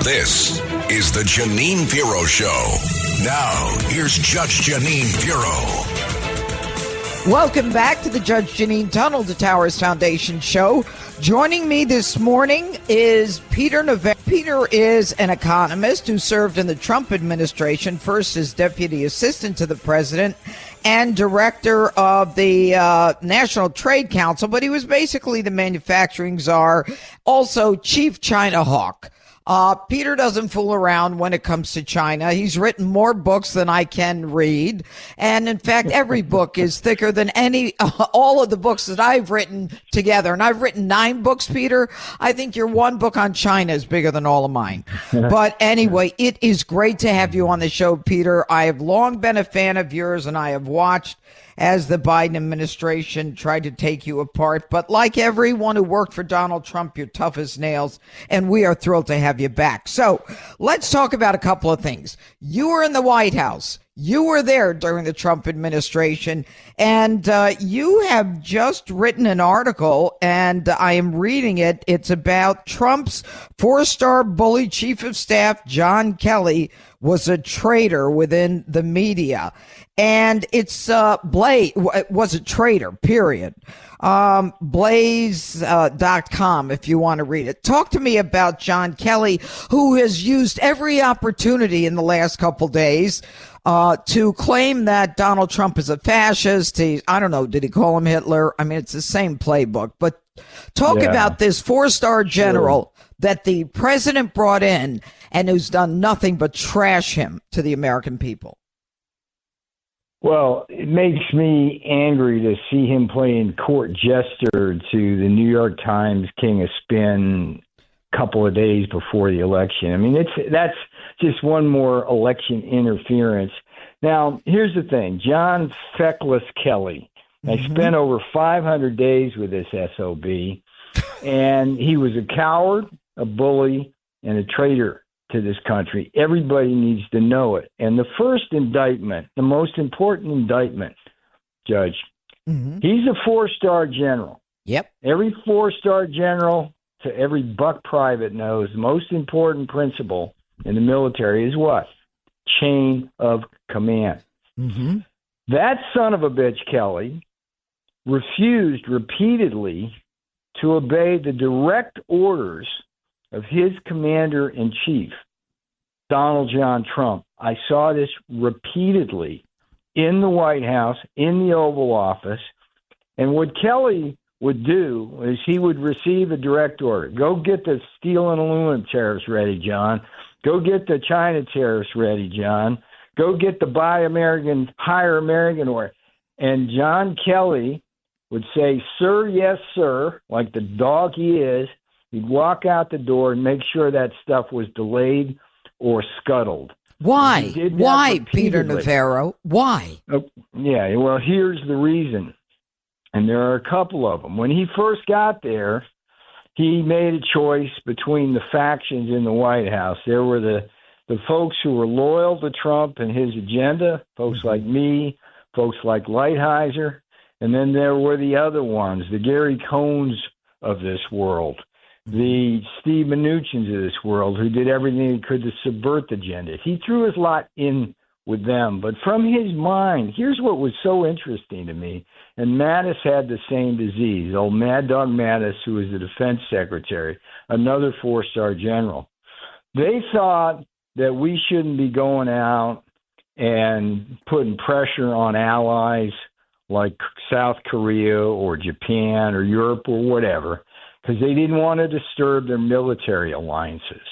This is the Jeanine Pirro Show. Now, here's Judge Jeanine Pirro. Welcome back to the Judge Jeanine Tunnel to Towers Foundation show. Joining me this morning is Peter Navarro. Peter is an economist who served in the Trump administration, first as deputy assistant to the president and director of the National Trade Council, but he was basically the manufacturing czar, also chief China hawk. Peter doesn't fool around when it comes to China. He's written more books than I can read. And in fact, every book is thicker than all of the books that I've written together. And I've written 9 books, Peter. I think your one book on China is bigger than all of mine. But anyway, it is great to have you on the show, Peter. I have long been a fan of yours, and I have watched as the Biden administration tried to take you apart. But like everyone who worked for Donald Trump, you're tough as nails, and we are thrilled to have you back. So let's talk about a couple of things. You were in the White House. You were there during the Trump administration, and you have just written an article, and I am reading it. It's about Trump's 4-star bully chief of staff, John Kelly, was a traitor within the media. And it's was a traitor, period. Blaze.com, if you want to read it. Talk to me about John Kelly, who has used every opportunity in the last couple days to claim that Donald Trump is a fascist. I don't know, did he call him Hitler? I mean, it's the same playbook. But talk about this 4-star general that the president brought in and who's done nothing but trash him to the American people. Well, it makes me angry to see him playing court jester to the New York Times King of Spin a couple of days before the election. I mean, that's just one more election interference. Now, here's the thing. John Feckless Kelly, I spent over 500 days with this SOB, and he was a coward, a bully, and a traitor to this country. Everybody needs to know it. And the first indictment, the most important indictment, Judge, he's a 4-star general. Yep. Every 4-star general to every buck private knows the most important principle in the military is what? Chain of command. That son of a bitch, Kelly, refused repeatedly to obey the direct orders of his commander-in-chief, Donald John Trump. I saw this repeatedly in the White House, in the Oval Office. And what Kelly would do is he would receive a direct order. Go get the steel and aluminum tariffs ready, John. Go get the China tariffs ready, John. Go get the Buy American, Hire American order. And John Kelly would say, sir, yes, sir, like the dog he is. He'd walk out the door and make sure that stuff was delayed or scuttled. Why? Why, Peter Navarro? Why? Yeah, well, here's the reason. And there are a couple of them. When he first got there, he made a choice between the factions in the White House. There were the folks who were loyal to Trump and his agenda, folks like me, folks like Lighthizer, and then there were the other ones, the Gary Cohns of this world, the Steve Mnuchins of this world, who did everything he could to subvert the agenda. He threw his lot in with them. But from his mind, here's what was so interesting to me. And Mattis had the same disease. Old Mad Dog Mattis, who was the defense secretary, another 4-star general. They thought that we shouldn't be going out and putting pressure on allies like South Korea or Japan or Europe or whatever, because they didn't want to disturb their military alliances.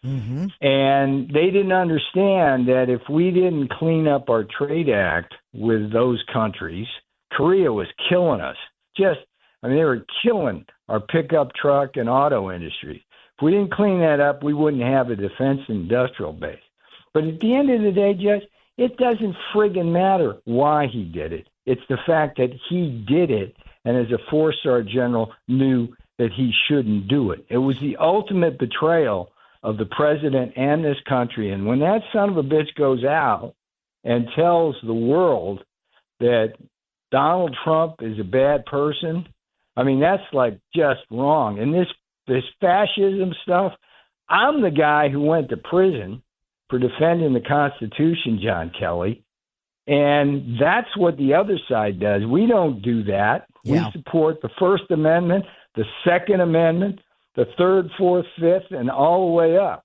And they didn't understand that if we didn't clean up our trade act with those countries, Korea was killing us. They were killing our pickup truck and auto industry. If we didn't clean that up, we wouldn't have a defense industrial base. But at the end of the day, Judge, it doesn't friggin' matter why he did it. It's the fact that he did it, and as a 4-star general knew that he shouldn't do it. It was the ultimate betrayal of the president and this country. And when that son of a bitch goes out and tells the world that Donald Trump is a bad person, I mean, that's like just wrong. And this fascism stuff, I'm the guy who went to prison for defending the Constitution, John Kelly. And that's what the other side does. We don't do that. Yeah. We support the First Amendment, the Second Amendment, the Third, Fourth, Fifth, and all the way up.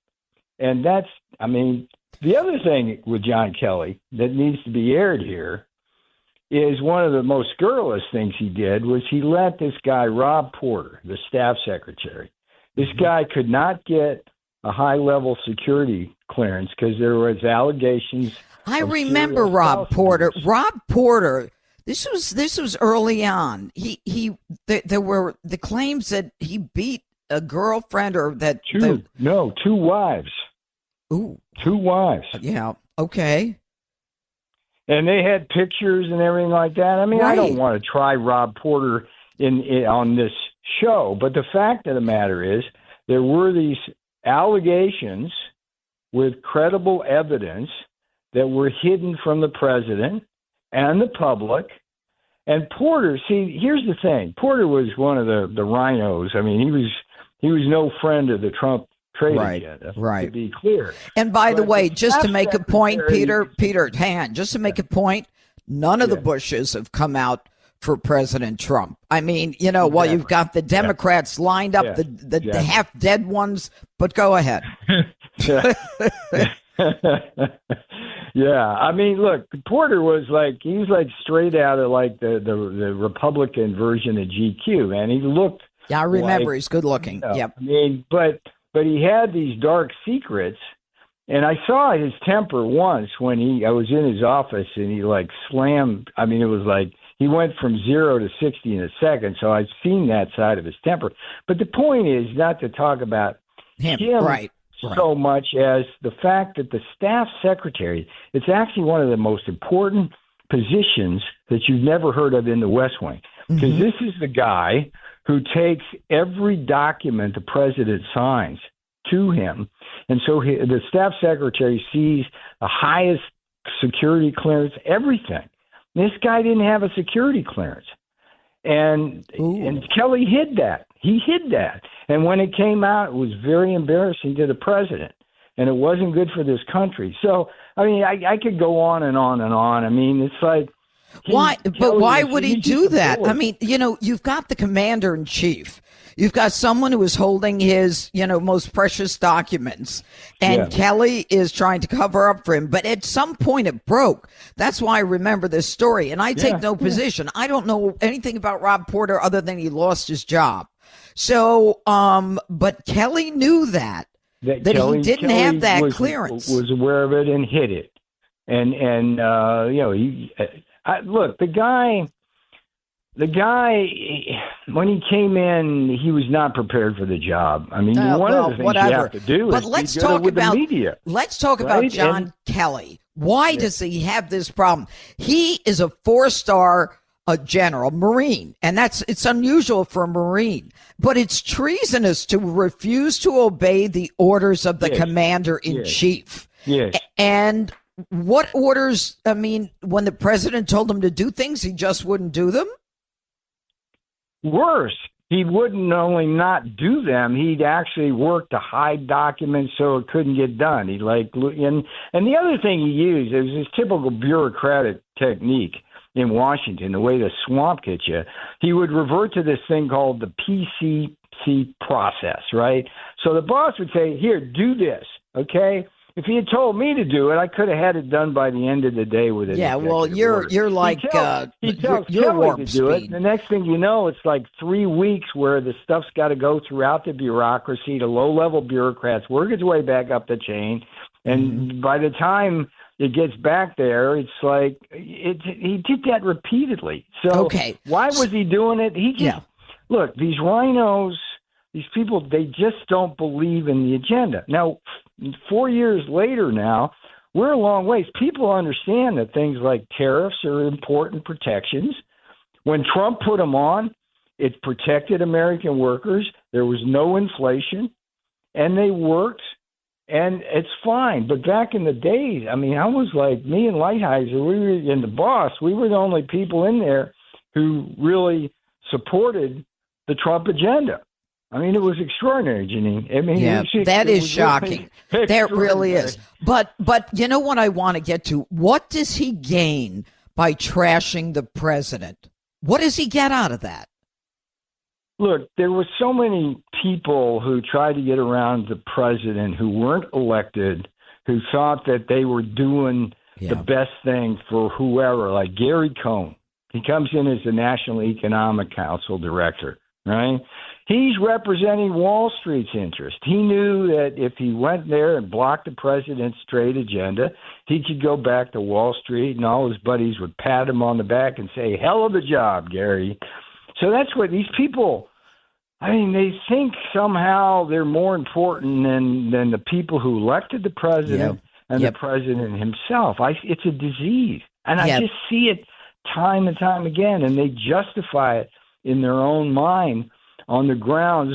And that's, I mean, the other thing with John Kelly that needs to be aired here is one of the most scurrilous things he did was he let this guy, Rob Porter, the staff secretary, this guy could not get a high-level security clearance because there was allegations. I remember Rob Porter. Rob Porter. This was early on. There were the claims that he beat a girlfriend or that two wives. Ooh, 2 wives. Yeah. Okay. And they had pictures and everything like that. I mean, right. I don't want to try Rob Porter on this show, but the fact of the matter is there were these allegations with credible evidence that were hidden from the president and the public. And Porter, see, here's the thing. Porter was one of the rhinos. I mean, he was no friend of the Trump trade agenda, right. to be clear. And by the way, just to make a point, Peter, just to make a point, none of the Bushes have come out for President Trump. I mean, while you've got the Democrats lined up, the half-dead ones, but go ahead. Yeah, I mean, look, Porter was he was straight out of the Republican version of GQ, man. He looked. Yeah, I remember. He's good looking. Yep. I mean, but he had these dark secrets, and I saw his temper once when I was in his office and he slammed. I mean, it was he went from 0 to 60 in a second. So I've seen that side of his temper. But the point is not to talk about him. Right. So much as the fact that the staff secretary, it's actually one of the most important positions that you've never heard of in the West Wing. Because this is the guy who takes every document the president signs to him. And so the staff secretary sees the highest security clearance, everything. This guy didn't have a security clearance. And Kelly hid that. He hid that. And when it came out, it was very embarrassing to the president. And it wasn't good for this country. So, I mean, I could go on and on and on. I mean, it's why? But why would he do that? I mean, you've got the commander in chief. You've got someone who is holding his, most precious documents, and Kelly is trying to cover up for him. But at some point it broke. That's why I remember this story. And I take no position. I don't know anything about Rob Porter other than he lost his job. So, but Kelly knew that he didn't have that clearance. Was aware of it and hid it. And look, the guy, when he came in, he was not prepared for the job. I mean, one of the things you have to do is let's talk about the media. Let's talk about John Kelly. Why does he have this problem? He is a 4-star general, Marine, and it's unusual for a Marine, but it's treasonous to refuse to obey the orders of the commander in chief. Yes. And what orders? I mean, when the president told him to do things, he just wouldn't do them? Worse, he wouldn't only not do them, he'd actually work to hide documents so it couldn't get done. And the other thing he used, it was his typical bureaucratic technique in Washington, the way the swamp gets you. He would revert to this thing called the PCC process, right? So the boss would say, here, do this, okay? If he had told me to do it, I could have had it done by the end of the day with it. Yeah, well, you're like he tells you're Kelly warp to speed. do it. The next thing you know, it's 3 weeks where the stuff's got to go throughout the bureaucracy, the low-level bureaucrats, work its way back up the chain, and by the time it gets back there, it's he did that repeatedly. So why was he doing it? Look, these rhinos, these people, they just don't believe in the agenda. Now, 4 years later now, we're a long ways. People understand that things like tariffs are important protections. When Trump put them on, it protected American workers. There was no inflation, and they worked, and it's fine. But back in the days, I mean, I was me and Lighthizer, and the boss, we were the only people in there who really supported the Trump agenda. I mean, it was extraordinary, Jeanine. I mean, yeah, that is shocking. That really is. But you know what I want to get to? What does he gain by trashing the president? What does he get out of that? Look, there were so many people who tried to get around the president who weren't elected, who thought that they were doing the best thing for whoever, like Gary Cohn. He comes in as the National Economic Council director, right? He's representing Wall Street's interest. He knew that if he went there and blocked the president's trade agenda, he could go back to Wall Street and all his buddies would pat him on the back and say, hell of a job, Gary. So that's what these people, I mean, they think somehow they're more important than the people who elected the president and the president himself. It's a disease. And I just see it time and time again, and they justify it in their own mind on the grounds.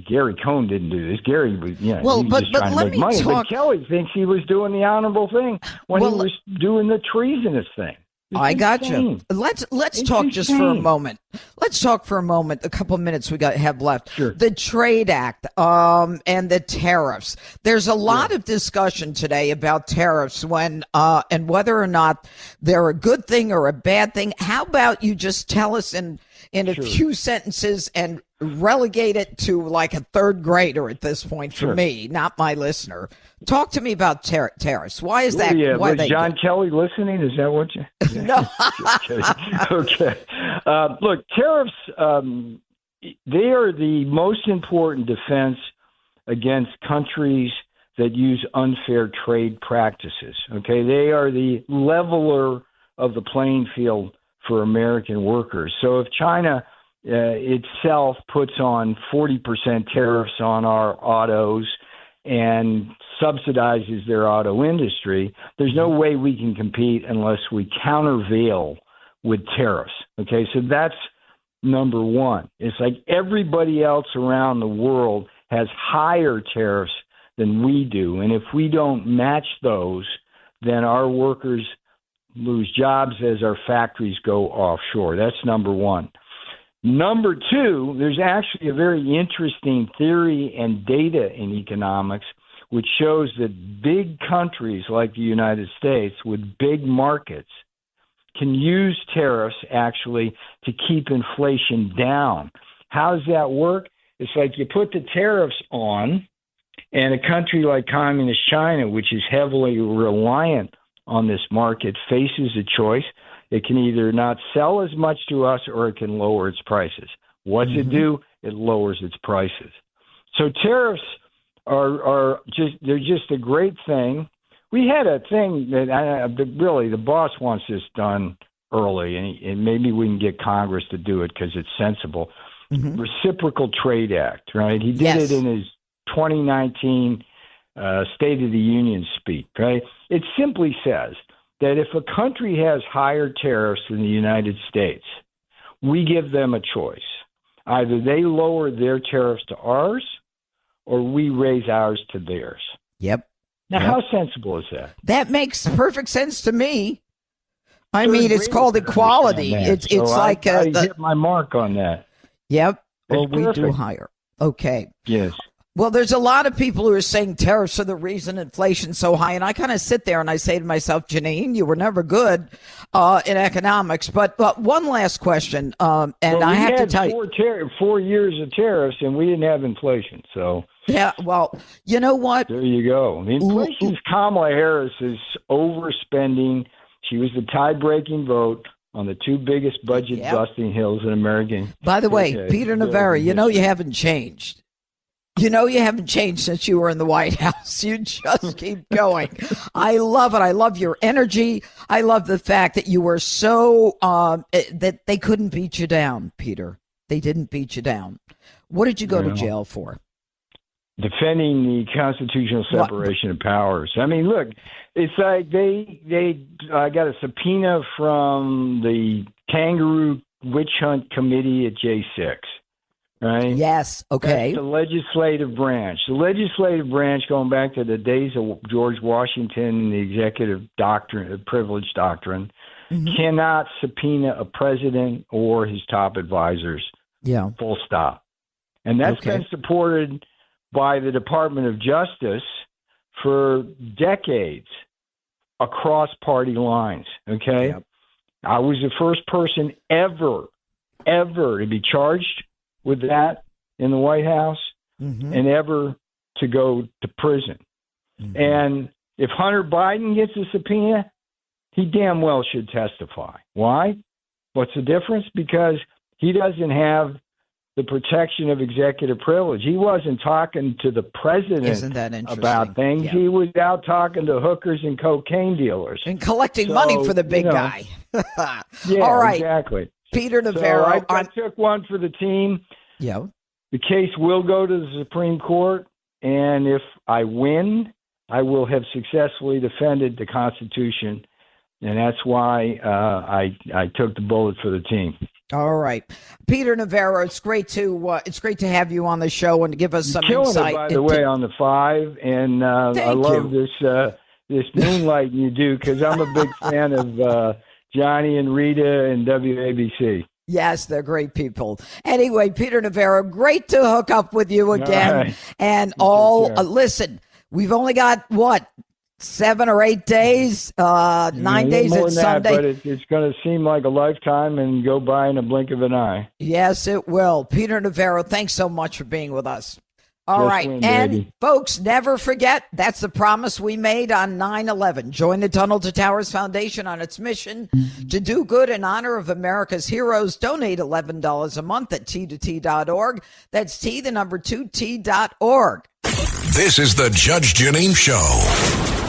Gary Cohn didn't do this. Gary was, he was just trying to make money. But Kelly thinks he was doing the honorable thing when he was doing the treasonous thing. I got you. Let's talk just for a moment. Let's talk for a moment. A couple of minutes we have left. Sure. The Trade Act and the tariffs. There's a lot of discussion today about tariffs and whether or not they're a good thing or a bad thing. How about you just tell us in a few sentences and relegate it to like a third grader at this point for me, not my listener. Talk to me about tariffs. Why is that? Why was John Kelly listening? Is that what you? No. Okay. Look, tariffs, they are the most important defense against countries that use unfair trade practices. Okay. They are the leveler of the playing field for American workers. So if China itself puts on 40% tariffs on our autos and subsidizes their auto industry, there's no way we can compete unless we countervail with tariffs. Okay, so that's number one. It's like everybody else around the world has higher tariffs than we do. And if we don't match those, then our workers lose jobs as our factories go offshore. That's number one. Number two, there's actually a very interesting theory and data in economics which shows that big countries like the United States with big markets can use tariffs actually to keep inflation down. How does that work? It's like you put the tariffs on, and a country like Communist China, which is heavily reliant on this market, faces a choice. It can either not sell as much to us or it can lower its prices. What's it do? It lowers its prices. So tariffs are just a great thing. We had a thing that really the boss wants this done early, and maybe we can get Congress to do it because it's sensible. Reciprocal Trade Act, right? He did it in his 2019 State of the Union speech, right? It simply says that if a country has higher tariffs than the United States, we give them a choice. Either they lower their tariffs to ours or we raise ours to theirs. Yep. Now, how sensible is that? That makes perfect sense to me. I mean, it's called equality. It's so like I hit my mark on that. Yep. Well, we do higher. Okay. Yes. Well, there's a lot of people who are saying tariffs are the reason inflation's so high. And I kind of sit there and I say to myself, Jeanine, you were never good in economics. But one last question. I have to tell you. 4 years of tariffs and we didn't have inflation. So. Yeah, well, you know what? There you go. The inflation's Kamala Harris is overspending. She was the tie-breaking vote on the two biggest budget-busting hills in American. By the way, Peter Navarro, you know you haven't changed. You know you haven't changed since you were in the White House. You just keep going. I love it. I love your energy. I love the fact that you were so that they couldn't beat you down, Peter. They didn't beat you down. What did you go to jail for? Defending the constitutional separation of powers. I mean, look, it's like they got a subpoena from the Kangaroo Witch Hunt Committee at J6, right? Yes, okay. That's the legislative branch. The legislative branch, going back to the days of George Washington and the executive doctrine, the privilege doctrine, cannot subpoena a president or his top advisors. Yeah. Full stop. And that's been supported by the Department of Justice for decades across party lines, okay? Yep. I was the first person ever to be charged with that in the White House and ever to go to prison. And if Hunter Biden gets a subpoena, he damn well should testify. Why? What's the difference? Because he doesn't have the protection of executive privilege. He wasn't talking to the president about things. Yeah. He was out talking to hookers and cocaine dealers. And collecting money for the big guy. Yeah, all right. Exactly. Peter Navarro. So I took one for the team. Yeah. The case will go to the Supreme Court, and if I win, I will have successfully defended the Constitution, and that's why I took the bullet for the team. All right, Peter Navarro, it's great to have you on the show and to give us some insight. By the way, on the 5, and I love this moonlighting you do because I'm a big fan of Johnny and Rita and WABC. Yes, they're great people. Anyway, Peter Navarro, great to hook up with you again. All right. And listen, we've only got 7 or 8 days, 9 days at Sunday. But it's going to seem like a lifetime and go by in a blink of an eye. Yes, it will. Peter Navarro, thanks so much for being with us. All right. And folks, never forget, that's the promise we made on 9/11. Join the Tunnel to Towers Foundation on its mission to do good in honor of America's heroes. Donate $11 a month at T2T.org. That's T2T.org. This is the Judge Jeanine Show.